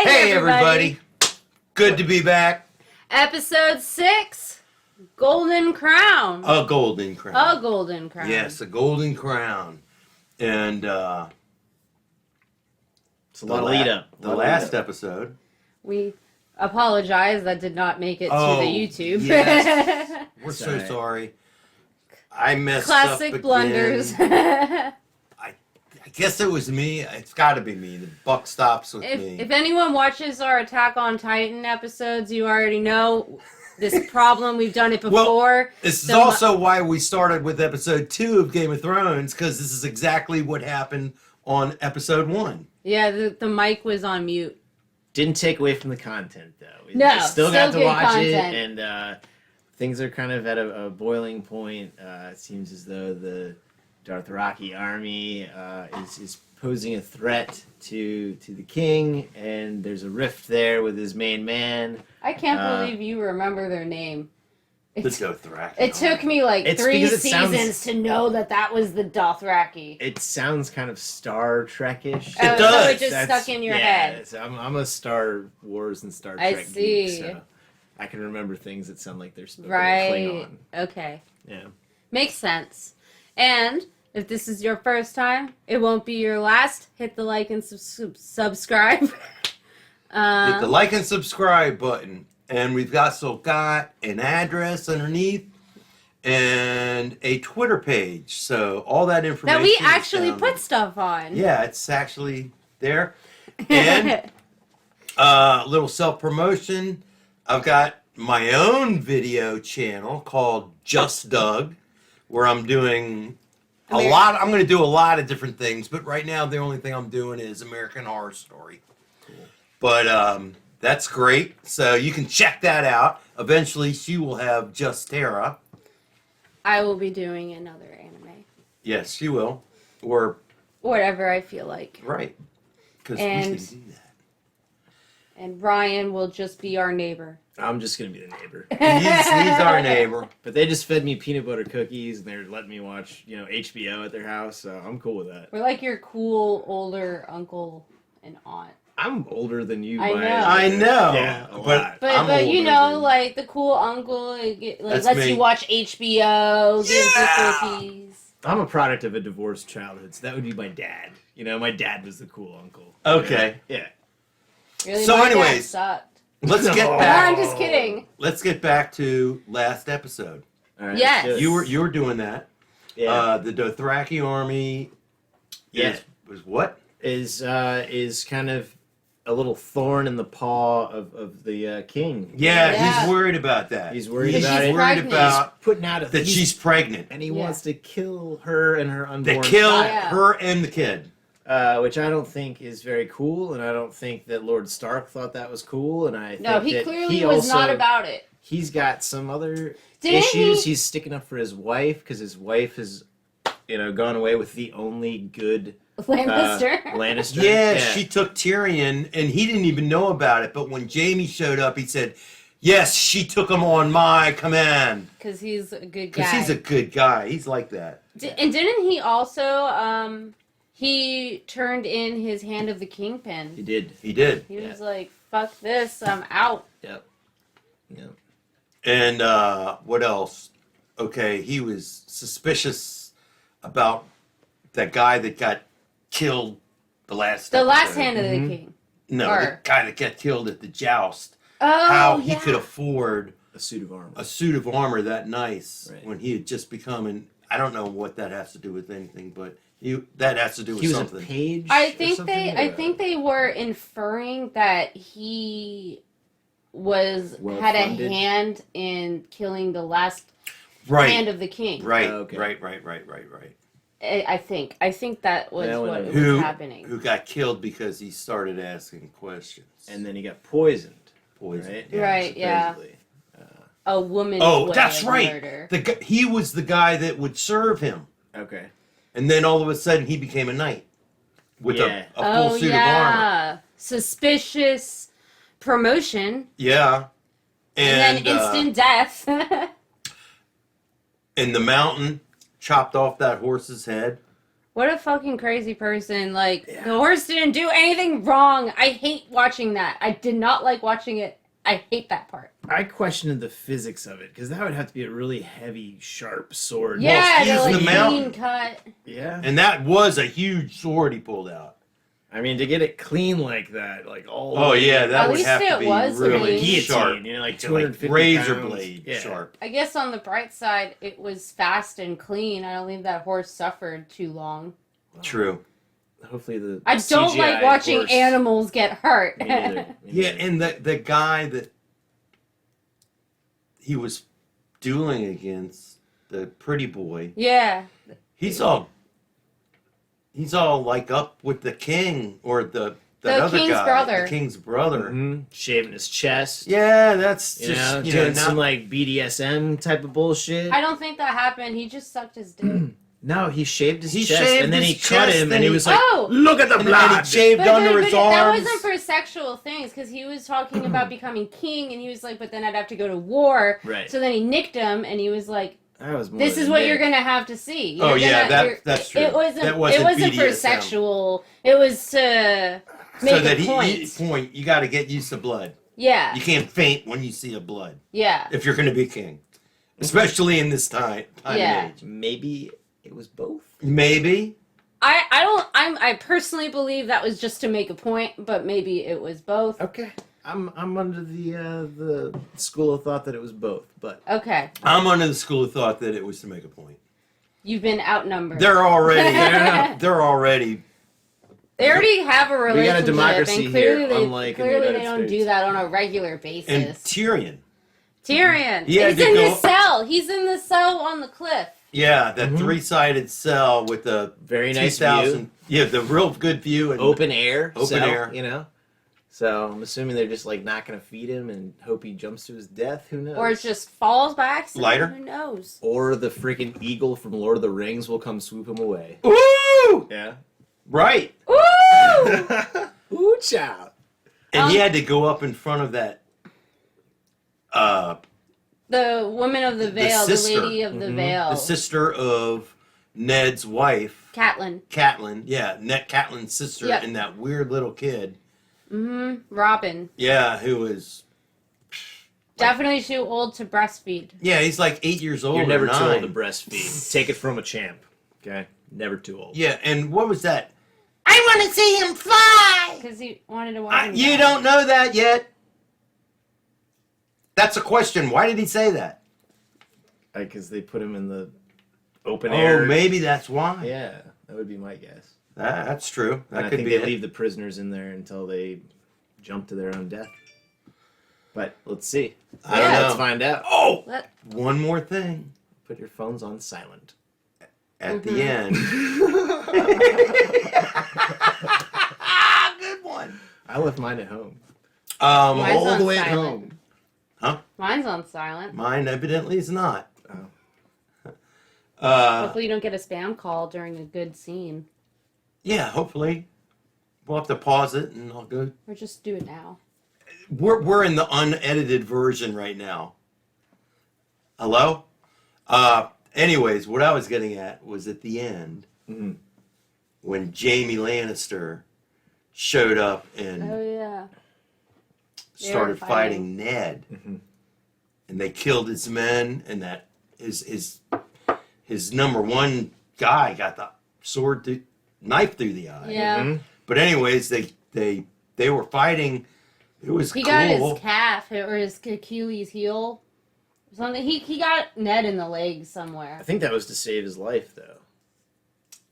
Hey everybody. Good to be back. Episode 6, Golden Crown. A golden crown. A golden crown. Yes, a golden crown. And it's a lot of lead up. The last episode. We apologize that did not make it to the YouTube. Yes. We're so sorry. I messed up Classic again. blunders. I guess it was me. It's got to be me. The buck stops with me. If anyone watches our Attack on Titan episodes, you already know this problem. We've done it before. Well, this is also why we started with episode 2 of Game of Thrones, because this is exactly what happened on episode 1. Yeah, the mic was on mute. Didn't take away from the content, though. No, still got to good watch content. it, and things are kind of at a boiling point. It seems as though the Dothraki army is posing a threat to the king, and there's a rift there with his main man. I can't believe you remember their name. The Dothraki. It took me like It's 3 because it seasons to know that was the Dothraki. It sounds kind of Star Trek-ish. It does. So it just stuck in your head. I'm a Star Wars and Star I Trek see. geek, so I can remember things that sound like they're spoken Right. Klingon. Okay. Yeah. Makes sense. And if this is your first time, it won't be your last. Hit the like and subscribe. Hit the like and subscribe button. And we've also got an address underneath and a Twitter page. So all that information that we is actually down put there. stuff on. Yeah, it's actually there. And a little self-promotion. I've got my own video channel called Just Doug, where I'm doing I'm going to do a lot of different things, but right now the only thing I'm doing is American Horror Story. Cool. But that's great. So you can check that out. Eventually she will have Doug&Tera. I will be doing another anime. Yes, she will. Or whatever I feel like. right. Because we can do that. And Ryan will just be our neighbor. I'm just going to be the neighbor. He's our neighbor. But they just fed me peanut butter cookies, and they're letting me watch, HBO at their house, so I'm cool with that. We're like your cool older uncle and aunt. I'm older than you. I know. I know. Yeah, a but lot. But I'm older than- like the cool uncle like That's lets me. you watch HBO, gives you cookies. I'm a product of a divorced childhood, so that would be my dad. My dad was the cool uncle. Okay. Yeah. Really, So my dad anyways, sucked. Let's get No. No, back. I'm just kidding. Let's get back to last episode. All right, Yes. let's do it. You were doing that. Yeah. The Dothraki army. Yeah. Was what? Is kind of a little thorn in the paw of the king. Yeah, he's worried about that. He's worried Because about she's it. worried pregnant. about Putting out that she's pregnant. and he Yeah. wants to kill her and her They unborn kill child. Yeah. her and the kid. Which I don't think is very cool, and I don't think that Lord Stark thought that was cool, and I think No, he that clearly he was not also- about it. He's got some other Didn't issues. he- He's sticking up for his wife because his wife has, gone away with the only good Lannister. Lannister. Yeah, she took Tyrion, and he didn't even know about it. But when Jaime showed up, he said, "Yes, she took him on my command." Because he's a good guy. Because he's a good guy. He's like that. And didn't he also, he turned in his Hand of the Kingpin. He did. He did. He was like, fuck this, I'm out. Yep. And what else? Okay, he was suspicious about that guy that got killed the last The last episode. Hand of the Mhm. King. No, Or- the guy that got killed at the joust. Oh, How he yeah. could afford A suit of armor. a suit of armor that nice Right. when he had just become an... I don't know what that has to do with anything, but that has to do with He was something. a page. I or think something, I or think they were inferring that he had a Well-funded. hand in killing the last Right, Hand of the King. right, Okay. right. I think that was Yeah, what whatever. was Who happening. got killed because he started asking questions. And then he got poisoned. Poison. Right? Right, yeah. supposedly. A woman's Oh, way that's of right. murder. He was the guy that would serve him. Okay. And then all of a sudden he became a knight with Yeah. a full suit of armor. Suspicious promotion. Yeah. And then instant death. In the mountain, chopped off that horse's head. What a fucking crazy person. Like, Yeah. the horse didn't do anything wrong. I hate watching that. I did not like watching it. I hate that part. I questioned the physics of it because that would have to be a really heavy, sharp sword. Yeah, he's they're like the clean mountain. cut. Yeah. And that was a huge sword he pulled out. I mean, to get it clean like that, like all. Oh yeah, that At would least have to it be was really clean. sharp, Guillotine, you know, like like 250 razor pounds. blade Yeah. sharp. I guess on the bright side, it was fast and clean. I don't think that horse suffered too long. True. Hopefully the. I don't CGI like watching horse- animals get hurt. Me neither. Me Yeah, neither. and the guy that he was dueling against, the pretty boy, Yeah. he's all like up with the king or that The other king's guy, brother. the king's brother. Mhm. Shaving his chest. Yeah, that's You just know, you doing know, some not, like BDSM type of bullshit. I don't think that happened. He just sucked his dick. No, he shaved his He chest shaved and then his he cut chest, him and and he he- was like, Oh! "Look at the and blood." he shaved under his that arms. wasn't for sexual things, because he was talking about becoming king, and he was like, but then I'd have to go to war. Right. So then he nicked him, and he was like, That was more this than is what Nick. you're gonna have to see. Oh, You're yeah, gonna- that's true. It wasn't. That wasn't it wasn't for BDSM. sexual. It was to make so a that point. you got to get used to blood. Yeah. You can't faint when you see a blood Yeah. if you're going to be king, especially in this time Yeah. and age. Maybe it was both. Maybe. I personally believe that was just to make a point, but maybe it was both. Okay. I'm under the school of thought that it was both, but Okay. I'm under the school of thought that it was to make a point. You've been outnumbered. They're already They already have a We got a relationship, democracy and clearly here, unlike in the clearly United they don't States. do that on a regular basis. and Tyrion. Tyrion, He had he's to in go- the cell. He's in the cell on the cliff. Yeah, that Mhm. three-sided cell with the very nice 2000. view. Yeah, the real good view and Open air. Open cell, air. You know? So I'm assuming they're just like not going to feed him and hope he jumps to his death. Who knows? Or it just falls by accident. Lighter? Who knows? Or the freaking eagle from Lord of the Rings will come swoop him away. Ooh! Yeah. Right. Ooh! Ooh, child. And he had to go up in front of that The woman of the veil, the, sister. lady of the Mhm. veil. the sister of Ned's wife, Catelyn. Catelyn. Yeah, Ned Catelyn's sister Yep. and that weird little kid. Robin. Yeah, who was Definitely too old to breastfeed. yeah, he's like 8 years old. You're never or too 9. old to breastfeed. Take it from a champ. Okay? Never too old. Yeah, and what was that? I want to see him fly. Because he wanted to watch him You die. don't know that yet. That's a question. Why did he say that? Because they put him in the open Oh, air. maybe that's why. Yeah, that would be my guess. That's true. And That I could think be they it. leave the prisoners in there until they jump to their own death. But let's see. I don't Let's know. find out. Oh, Let- one more thing Put your phones on silent. at the Mhm. end. Good one. I left mine at home. Mine's All on the way at silent. home. Mine's on silent. Mine evidently is not. Oh. Hopefully you don't get a spam call during a good scene. Yeah, hopefully. We'll have to pause it and I'll go. Or just do it now. We're in the unedited version right now. Hello? Anyways, what I was getting at was at the end Mhm. when Jaime Lannister showed up and Oh, yeah. They were started fighting. fighting Ned. Mhm. And they killed his men, and that his number one guy got the knife through the eye. Yeah. Mhm. But anyways, they were fighting. It was He cool. got his calf or his Achilles heel. Something. He got Ned in the leg I somewhere. think that was to save his life, though.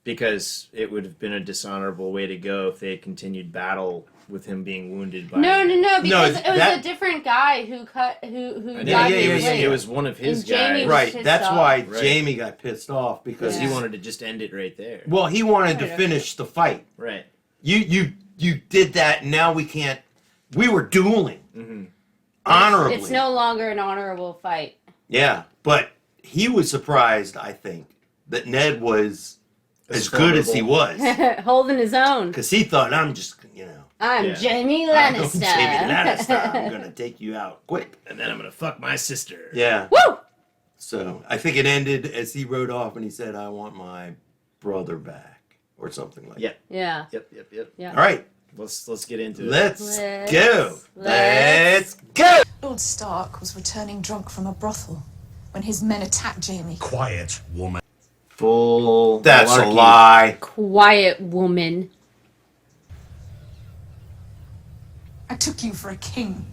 Because it would have been a dishonorable way to go if they had continued battle with him being wounded by. No, because it was that- a different guy who cut who I know, got yeah, his yeah, it, was, leg. it was one of his And Jaime guys. was Right. pissed That's off. why Right. Jamie got pissed off because Because Yeah. he wanted to just end it right there. well, he wanted to Right. finish the fight. Right. You did that. And now we can't. We were dueling Mm-hmm. honorably. It's no longer an honorable fight. Yeah, but he was surprised. I think that Ned was as good as he was Holding his own. because he thought I'm just I'm Yeah. Jaime I'm Lannister. Jaime Lannister. I'm gonna take you out quick. And then I'm gonna fuck my sister. Yeah. Woo! So I think it ended as he rode off and he said, "I want my brother back." or something like Yep. Yeah. Yep. Yeah. that. All right, Let's get into it. let's Let's- go. let's- Let's go. Lord Stark was returning drunk from a brothel when his men attacked Jaime. Quiet, woman. Full. That's a malarkey. lie. Quiet woman. I took you for a king.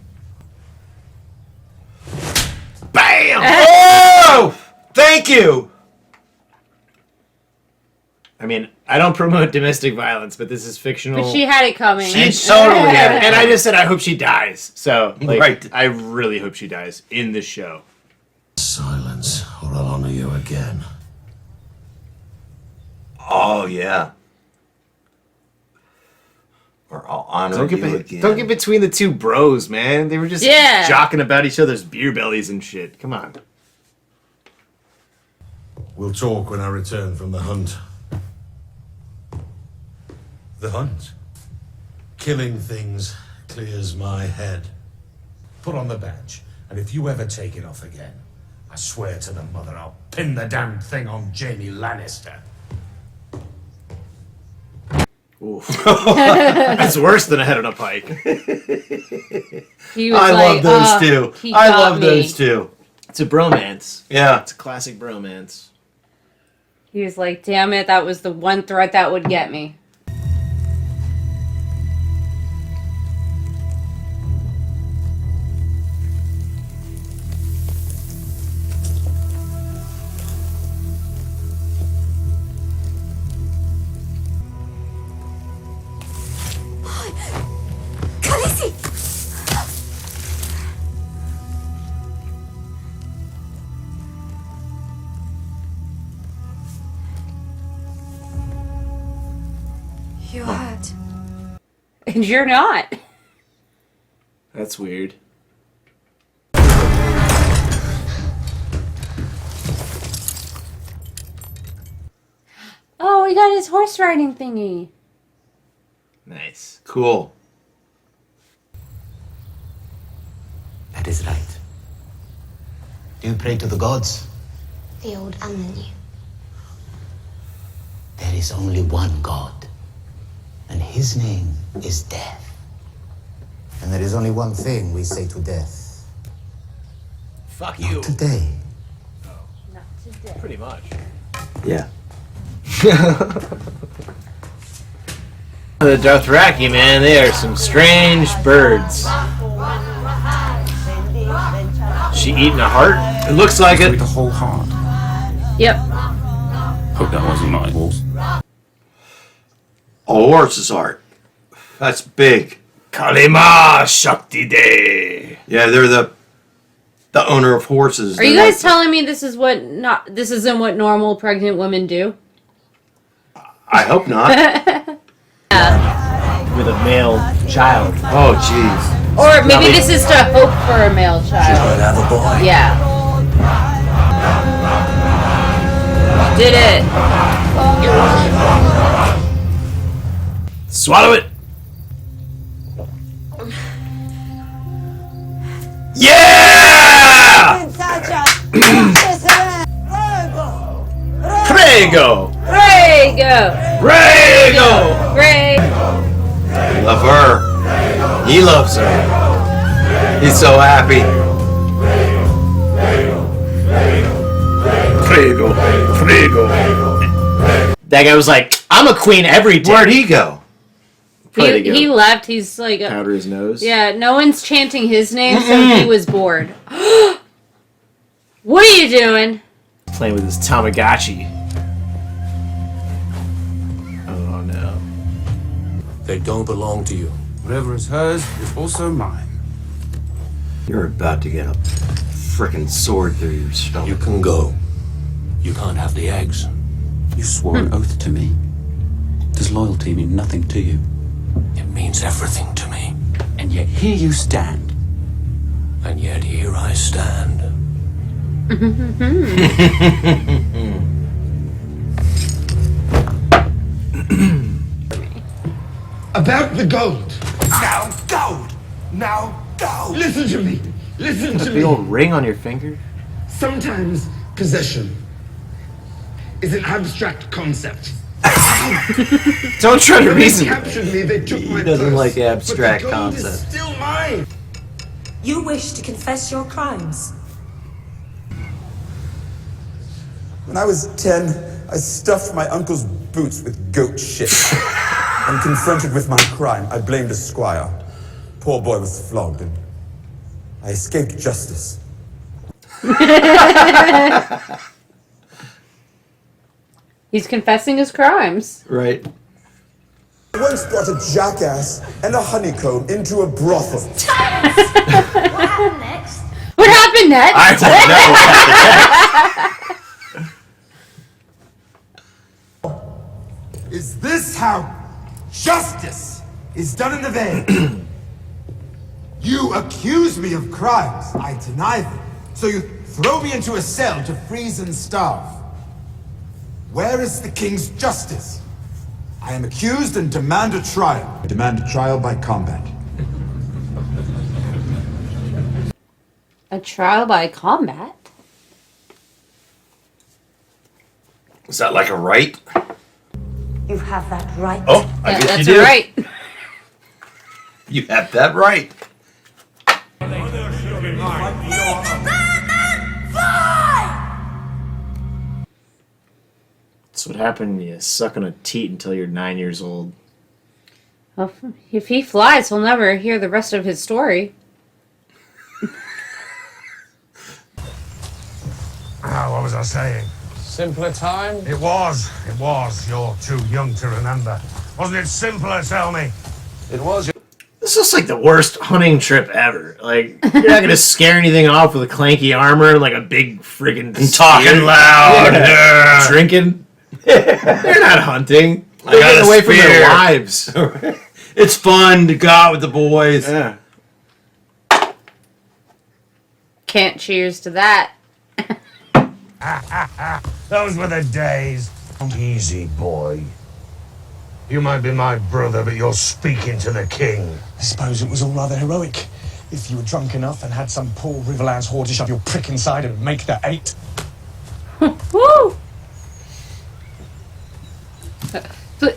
Bam! Oh! Thank you! I mean, I don't promote domestic violence, but this is fictional. But she had it coming. She totally had it. And I just said I hope she dies. So, like, Right. I really hope she dies in this show. Silence, or I'll honor you again. Oh, yeah. Or I'll honor Don't you again. don't get between the two bros, man. They were just Yeah. jocking about each other's beer bellies and shit. Come on. We'll talk when I return from the hunt. The hunt? Killing things clears my head. Put on the badge, and if you ever take it off again, I swear to the mother I'll pin the damn thing on Jaime Lannister. Oof. That's worse than a head on a pike. He was I like, love those two. he I got love me." those two. It's a bromance. Yeah. It's a classic bromance. He was like, damn it, that was the one threat that would get me. Khaleesi! You're hurt. And you're not. That's weird. Oh, he got his horse riding thingy. Nice. Cool. That is right. Do you pray to the gods? The old and the new. There is only one God, and his name is death. And there is only one thing we say to death. Fuck you. Today. Not today. Pretty much. Yeah. The Dothraki, man, they are some strange birds. She eating a heart? It looks like it. With the whole heart. Yep. Hope that wasn't my balls. A horse's heart. That's big. Kalima Shakti De. Yeah, they're the owner of horses. Are you guys telling me this isn't what normal pregnant women do? I hope not. With a male child. Oh, jeez. Or maybe this is to hope for a male child. Have a boy. Yeah. Did it. Swallow it. Yeah! Prego. Rhaego. Prego. Rhaego. Love her. He loves her. He's so happy. Prego. Prego. That guy was like, I'm a queen every day. Where'd he go? Probably to go He left. He's like, powder his nose. yeah, no one's chanting his name, so he was bored. What are you doing? Playing with his Tamagotchi. Oh no. They don't belong to you. Whatever is hers is also mine. You're about to get a frickin' sword through your You stomach. can go. You can't have the eggs. You swore an oath to me. Does loyalty mean nothing to you? It means everything to me. And yet here you stand. And yet here I stand. About the gold. Now gold! Now gold! Listen to me. Listen to Big me. old ring on your finger? Sometimes possession is an abstract concept Don't try to When they reason. captured me, they took my He doesn't purse, like abstract but the gold concepts. is still mine. You wish to confess your crimes? When I was 10, I stuffed my uncle's boots with goat shit. When confronted with my crime, I blamed a squire. Poor boy was flogged and I escaped justice. He's confessing his crimes. Right. I once brought a jackass and a honeycomb into a brothel. What happened next? What happened next? I don't know. Is this how justice is done in the Vale? You accuse me of crimes. I deny them. So you throw me into a cell to freeze and starve. Where is the king's justice? I am accused and demand a trial. I demand a trial by combat. A trial by combat? Is that like a right? You have that right. Oh, I Yeah, guess that's you do. right. You have that right. That's what happened. You suck on a teat until you're 9 years old. Well, if he flies, we'll never hear the rest of his story. What was I saying? Simpler time? It was. You're too young to remember. Wasn't it simpler, tell me? It was. This is like the worst hunting trip ever. Like, you're not gonna scare anything off with a clanky armor and like a big friggin' And talking spear. loud. Yeah. Drinking. They're not hunting. They're got getting a away from their spear. wives. It's fun to go out with the boys. Yeah. Can't cheers to that. Those were the days. Easy, boy. You might be my brother, but you're speaking to the king. I suppose it was all rather heroic. If you were drunk enough and had some poor Riverlands whore to shove your prick inside and make the 8. Woo!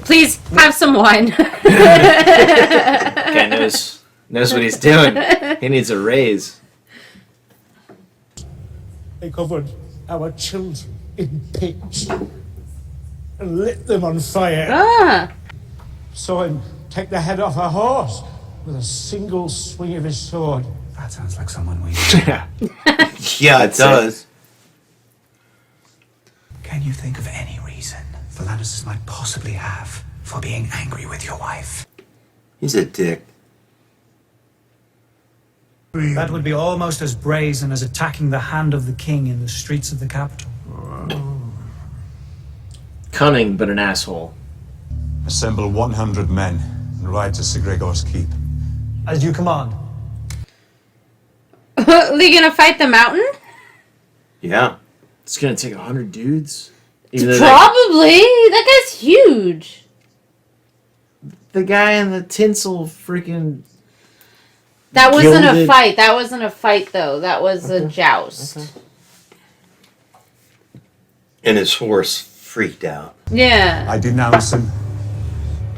Please have some wine. Guy knows what he's doing. He needs a raise. They covered our children in pits and lit them on fire. Ah, Saw him take the head off a horse with a single swing of his sword. That sounds like someone we... Yeah. Yeah, it does. Can you think of any reason the Lannisters might possibly have for being angry with your wife? He's a dick. That would be almost as brazen as attacking the hand of the king in the streets of the capital. Cunning, but an asshole. Assemble 100 men and ride to Sir Gregor's keep. As you command. are they gonna fight the mountain? Yeah. It's gonna take 100 dudes. Even though Probably. That guy's huge. the guy in the tinsel freaking. That wasn't a Gilded- fight. That wasn't a fight, though. That was a joust. And his horse freaked out. Yeah. I denounce him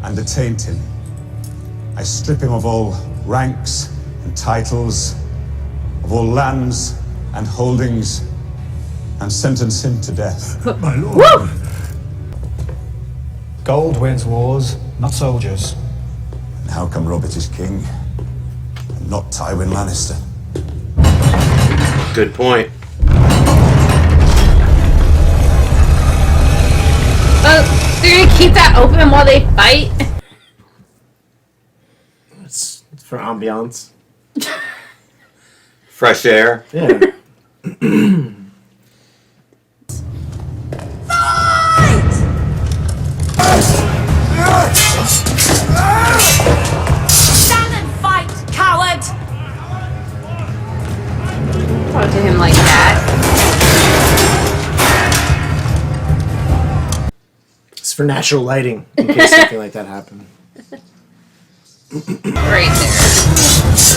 and attaint him. I strip him of all ranks and titles, of all lands and holdings, and sentence him to death. My lord. Gold wins wars, not soldiers. And how come Robert is king and not Tywin Lannister? Good point. Oh, they're gonna keep that open while they fight? It's for ambiance. Fresh air. Yeah. Stand and fight, coward! Talk to him like that. It's for natural lighting in case something like that happened. Right there.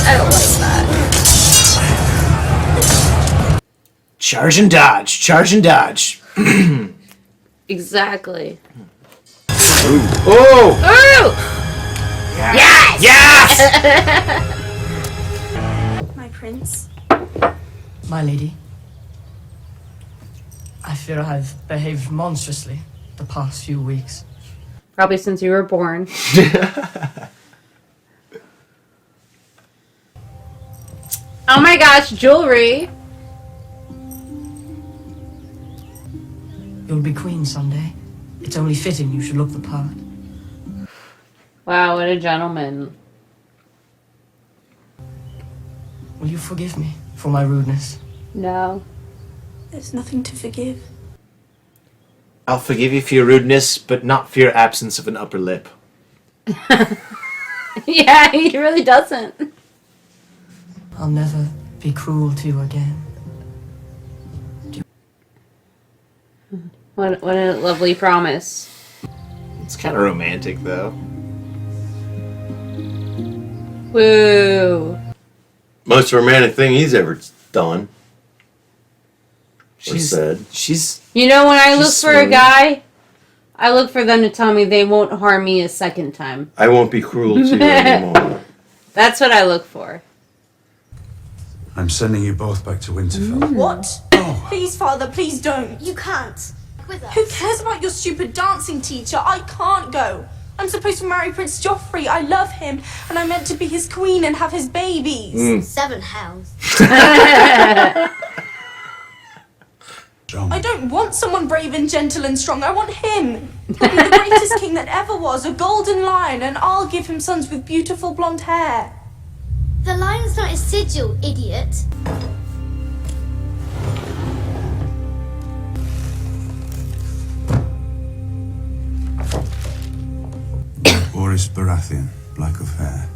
I don't like that. Charge and dodge. Charge and dodge. Exactly. Oh! Ooh! Yes! Yes! My prince. My lady, I fear I've behaved monstrously the past few weeks. Probably since you were born. Oh my gosh, jewelry. You'll be queen someday. It's only fitting you should look the part. Wow, what a gentleman. Will you forgive me for my rudeness? No. There's nothing to forgive. I'll forgive you for your rudeness, but not for your absence of an upper lip. Yeah, he really doesn't. I'll never be cruel to you again. What a lovely promise. It's kind of romantic, though. Woo. Most romantic thing he's ever done. Or said. She's. You know, when I look She's for a smooth. guy, I look for them to tell me they won't harm me a second time. I won't be cruel to you anymore. That's what I look for. I'm sending you both back to Winterfell. What? Please, father, please don't. You can't. With us. Who cares about your stupid dancing teacher? I can't go. I'm supposed to marry Prince Joffrey. I love him, and I'm meant to be his queen and have his babies. 7 hells. I don't want someone brave and gentle and strong. I want him. He'll be the greatest king that ever was, a golden lion, and I'll give him sons with beautiful blonde hair. The lion's not a sigil, idiot. Oris Baratheon, black of hair.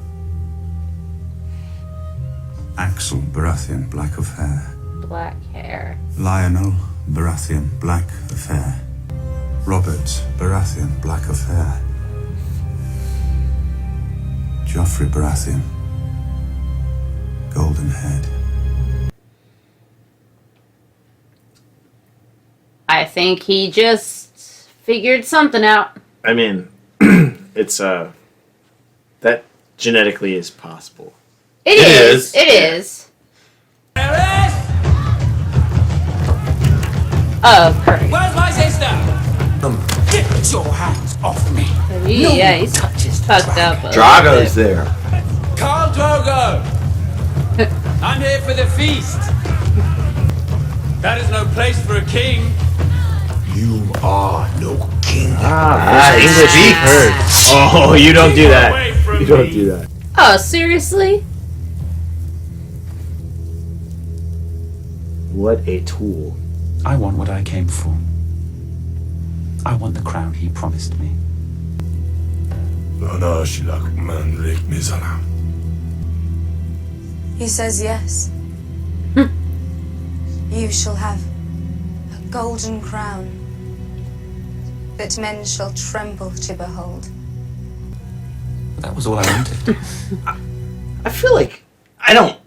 Axel Baratheon, black of hair. Black hair. Lionel Baratheon, black of hair. Robert Baratheon, black of hair. Joffrey Baratheon, golden head. I think he just figured something out. I mean, it's that genetically is possible. It is. It is. Oh, perfect. Where's my sister? Get your hands off me. Yeah, he's fucked up. Drago's there. Khal Drogo! I'm here for the feast. That is no place for a king. You are no king. English heard. Oh, you don't do that. You don't do that. Oh, seriously? What a tool. I want what I came for. I want the crown he promised me. He says yes. You shall have a golden crown that men shall tremble to behold. That was all I wanted. I feel like I don't.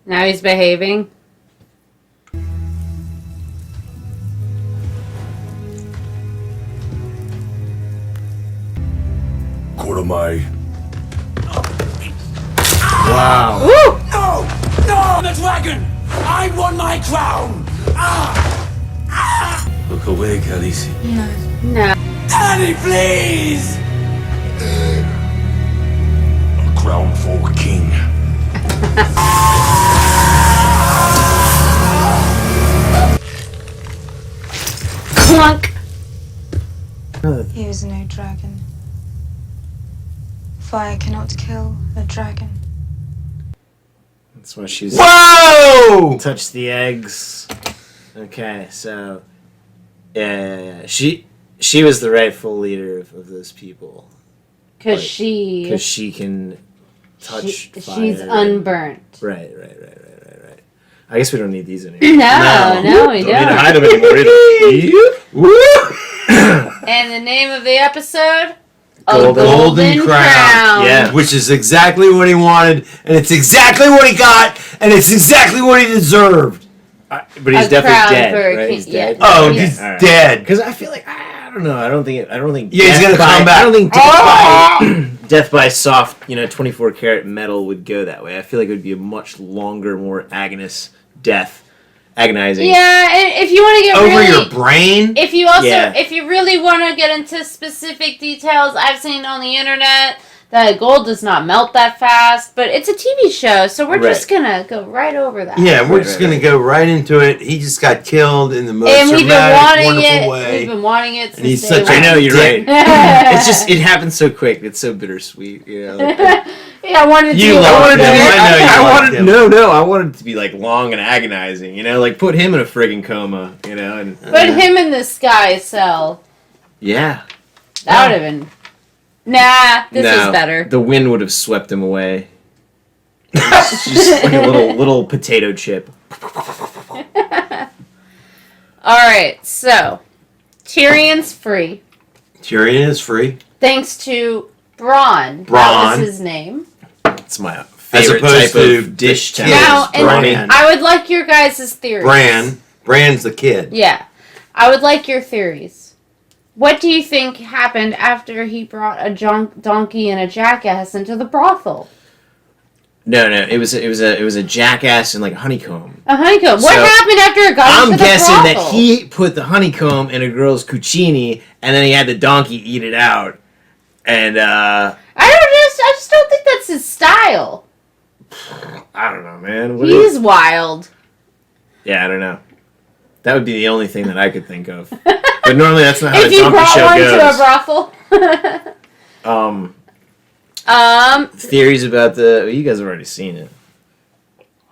Now he's behaving. Wow. Woo! No! No! The dragon! I want my crown! Look away, Khaleesi. No. Daddy, please! A crown for a king. Clunk. He is no dragon. Fire cannot kill a dragon. That's why she's. Whoa! Touch the eggs. Okay, so yeah. She was the rightful leader of those people. Because she can touch fire. She's unburnt. Right. I guess we don't need these anymore. No, we don't need to don't. hide them anymore either. And the name of the episode? Golden Crown. Yeah. Which is exactly what he wanted, and it's exactly what he got, and it's exactly what he deserved. But he's A definitely crown dead, for a right? king, He's yeah. dead. Oh, he's dead. Because I feel like I don't know. I don't think. Yeah, he's gonna come back. I don't think death by soft, 24 karat metal would go that way. I feel like it would be a much longer, more agonizing. Yeah, and if you want to get Over really, your brain? If you also, Yeah. if you really want to get into specific details, I've seen on the internet that gold does not melt that fast, but it's a TV show, so we're just gonna go right over that. Yeah, we're just gonna go right into it. He just got killed in the most And we've been dramatic, wanting wonderful it. way. We've been wanting it And since he's day such a one. I know you're dick. right. It's just it happens so quick. It's so bittersweet. Yeah, I wanted to. You be loved over him. there. I know you loved him. I wanted it to be like long and agonizing. Like put him in a friggin' coma. And Put him in the sky cell. yeah. That would have been. Nah, this is better. The wind would have swept him away. Just like a little potato chip. Alright, so Tyrion's free. Tyrion is free. Thanks to Bronn. That was his name. It's my favorite opposed type to of dish the town. Now, and Bran. I would like your guys' theories. Bran's the kid. Yeah. I would like your theories. What do you think happened after he brought a donkey and a jackass into the brothel? No, it was a jackass and like a honeycomb. A honeycomb. What So, happened after it got into I'm the guessing brothel? that he put the honeycomb in a girl's cucini, and then he had the donkey eat it out. And I just don't think that's his style. I don't know, man. He's wild. Yeah, I don't know. That would be the only thing that I could think of. But normally that's not how If the you donkey brought show one goes. to a brothel. Theories about you guys have already seen it.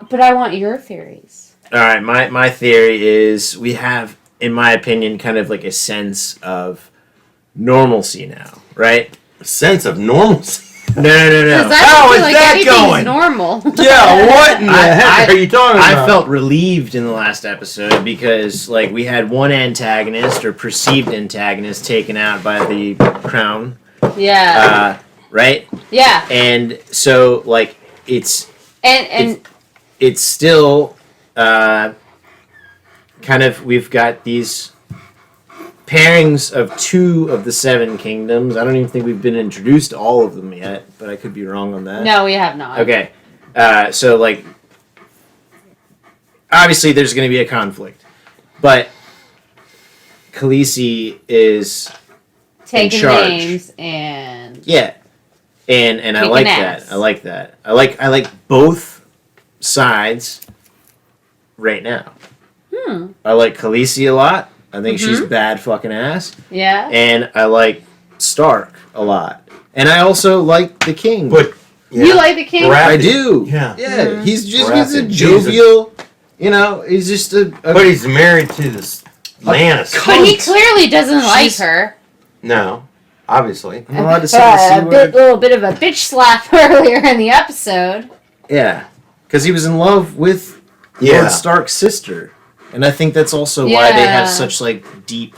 But I want your theories. All right, my theory is we have, in my opinion, kind of like a sense of normalcy now, right? A sense of normalcy? No. Because I How feel is like that everything's going? normal. Yeah, what in the heck are you talking about? I felt relieved in the last episode because, like, we had one antagonist or perceived antagonist taken out by the crown. Yeah. Right? Yeah. And so, like, it's still kind of, we've got these pairings of two of the Seven Kingdoms. I don't even think we've been introduced to all of them yet, but I could be wrong on that. No, we have not. Okay. So, like, obviously there's going to be a conflict, but Khaleesi is Taking in charge. names and... Yeah. And I Kicking like ass. that. I like that. I like both sides right now. I like Khaleesi a lot. I think she's bad fucking ass. Yeah. And I like Stark a lot. And I also like the king. But You like the king? I do. Yeah. Yeah. He's a Baratheon. jovial, he's just a But he's married to this Lannister. But he clearly doesn't like her. No, obviously. I'm allowed to say the C word. Little bit of a bitch slap earlier in the episode. Yeah. Because he was in love with Lord Stark's sister. And I think that's also why they have such like deep,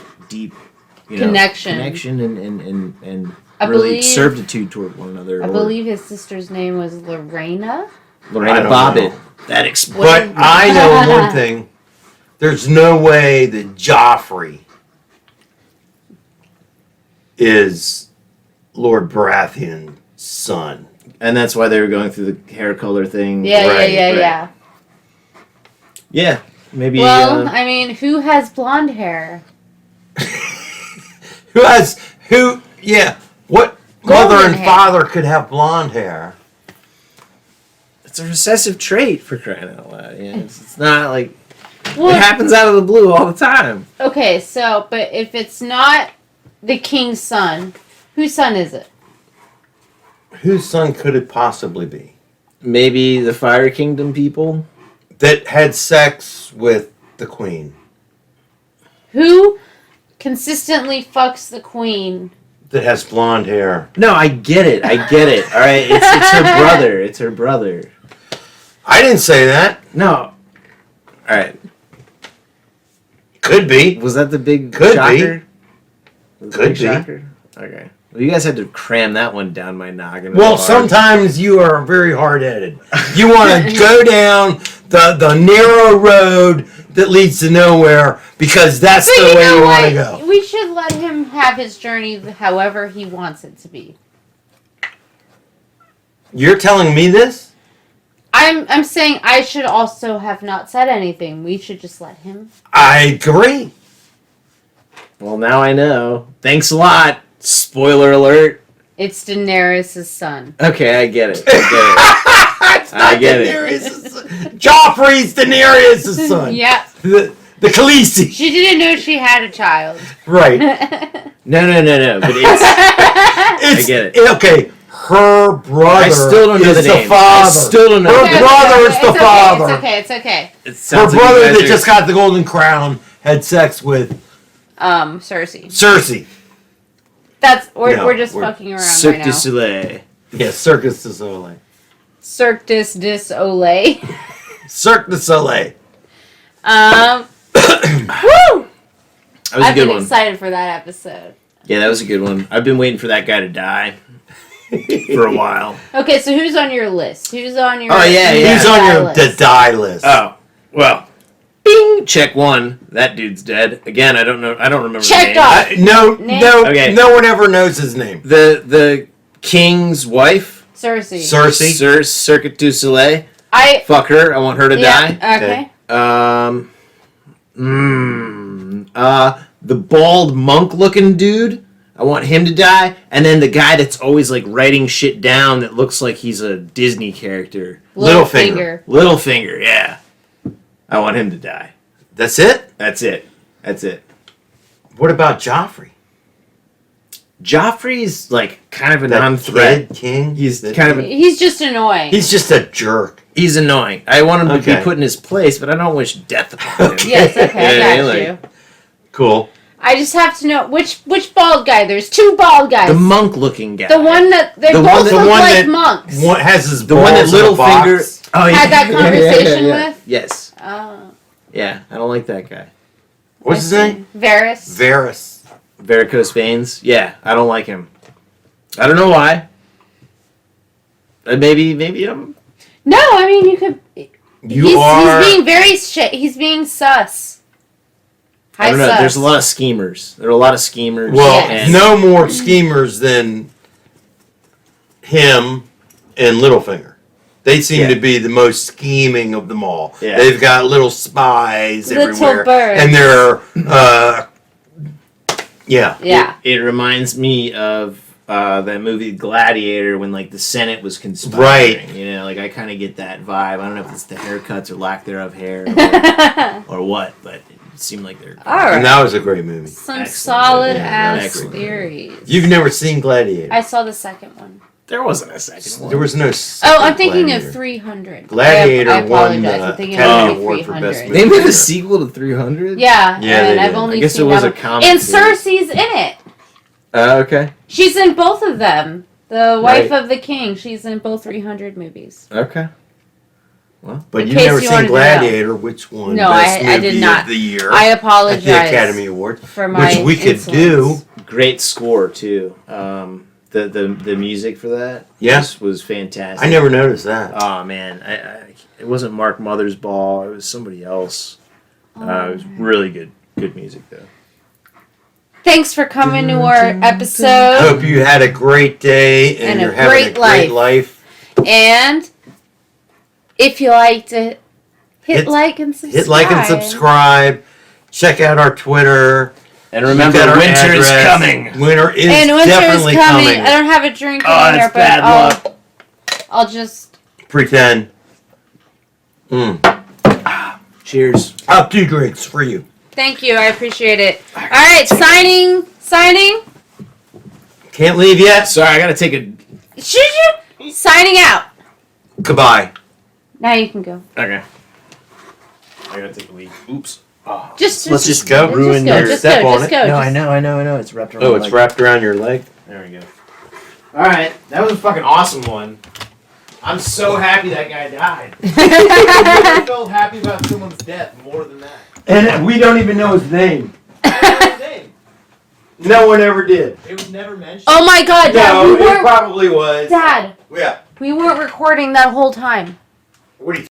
Connection. and I really believe- certitude toward one another. I believe his sister's name was Lorena. Lorena I don't Bobbitt. know. That But explains. I know one thing. There's no way that Joffrey is Lord Baratheon's son. And that's why they were going through the hair color thing. Yeah. Yeah, maybe. Well, I mean, who has blonde hair? What Golden mother and hair. father could have blonde hair? it's a recessive trait for crying out loud. It's not like Well, it happens out of the blue all the time. Okay, so, but if it's not the king's son, whose son is it? Whose son could it possibly be? Maybe the Fire Kingdom people that had sex with the queen. Who consistently fucks the queen? That has blonde hair. No, I get it. All right, it's her brother. It's her brother. I didn't say that. No. All right. Could be. Was that the big Could shocker? be. Could be. Shocker? Okay. Well, you guys had to cram that one down my noggin. Well, real hard. sometimes you are very hard-headed. You want to go down the narrow road that leads to nowhere because that's But the way know you what? want to go. We should let him have his journey however he wants it to be. You're telling me this? I'm saying I should also have not said anything. We should just let him. I agree. Well, now I know. Thanks a lot. Spoiler alert. It's Daenerys' son. Okay, I get it. I get it. Joffrey's Daenerys' son. Yeah. The Khaleesi. She didn't know she had a child. Right. No. But it's. I get it. Okay. Her brother I still don't know is the the name. father. I still don't know. Her brother is the father. It's okay. It Her sounds like brother you guys that are- just got the golden crown had sex with Cersei. Cersei. We're just fucking around Cirque right du now. Soleil. Yeah, Circus du Soleil. Cirque du Soleil. Cirque du Soleil. Woo! That was I've a good been one. excited for that episode. Yeah, that was a good one. I've been waiting for that guy to die for a while. Okay, so who's on your list? Who's on your? Oh, yeah. He's on your list? to die list. Oh, well. Bing! Check one. That dude's dead. Again, I don't know. I don't remember Checked the name. off. No, Okay. no one ever knows his name. The king's wife. Cersei. Cirque du Soleil. I Fuck her. I want her to die. Okay. The bald monk-looking dude. I want him to die. And then the guy that's always like writing shit down that looks like he's a Disney character. Littlefinger. Littlefinger, yeah. I want him to die. That's it? That's it. What about Joffrey? Joffrey's like kind of a That non-threat. kid king? He's kind of a, He's just annoying. He's just a jerk. he's annoying. I want him to Okay. be put in his place, but I don't wish death upon him. Yes. Okay. Yeah, I got like- you. Cool. I just have to know which bald guy. There's two bald guys. The monk-looking guy. The one that they The both one that- look the one like that- monks. One has his The one that balls in a Littlefinger box. Had that conversation with? Yes. Oh. Yeah, I don't like that guy. What's his name? Varys. Varys. Varicose veins. Yeah, I don't like him. I don't know why. Maybe I'm. No, I mean you could. Are. He's being very he's being sus. I don't know. Sus. There's a lot of schemers. There are a lot of schemers. Well, and no more schemers than him and Littlefinger. They seem to be the most scheming of them all. Yeah. They've got little spies Little everywhere, birds. and they're yeah. Yeah. It reminds me of that movie Gladiator when like the Senate was conspiring. Right. You know, like I kind of get that vibe. I don't know if it's the haircuts or lack thereof hair or what, but it seemed like they're. All right. And that was a great movie. Some Excellent. solid Yeah, ass excellent. theories. You've never seen Gladiator. I saw the second one. There wasn't a second one. There was no. Oh, second I'm thinking Gladiator. of 300. Gladiator I won apologize. the I'm thinking Academy of Award for 300. Best They made a sequel to 300. Yeah, Yeah, and they I've did. only I guess seen it was that a one. comic And series. Cersei's in it. Okay. She's in both of them. The wife Right. of the king. She's in both 300 movies. Okay. Well, But In you've case never you seen wanted to know. Gladiator, which won No, Best I Movie did not. of the Year I at apologize the Academy Award, for my which we could insolence. do. great score too. The music for that was fantastic. I never noticed that. Oh man, it wasn't Mark Mothersbaugh. It was somebody else. It was really good music though. Thanks for coming to our I episode. hope you had a great day and, And a you're having great a great life. And if you like to hit like and subscribe. Hit like and subscribe. Check out our Twitter. And remember, You've got our winter is address. coming. Winter is And winter definitely is coming. coming. I don't have a drink Oh, in here, it's but bad luck. I'll just. Pretend. Cheers. I'll have 2 drinks for you. Thank you. I appreciate it. All right, signing. Can't leave yet. Sorry, I gotta take a. Should you? Signing out. Goodbye. Now you can go. Okay. I gotta take a leak. Oops. Oh. Let's just go. Ruin go, your just step go, on just it. go. No, just- I know. It's wrapped around. Oh, my it's leg. wrapped around your leg? There we go. All right, that was a fucking awesome one. I'm so happy that guy died. I felt happy about someone's death more than that. And we don't even know his name. I don't know his name. No one ever did. It was never mentioned. Oh my God, Dad! No, we it weren't. probably was. Dad, Yeah. we weren't recording that whole time.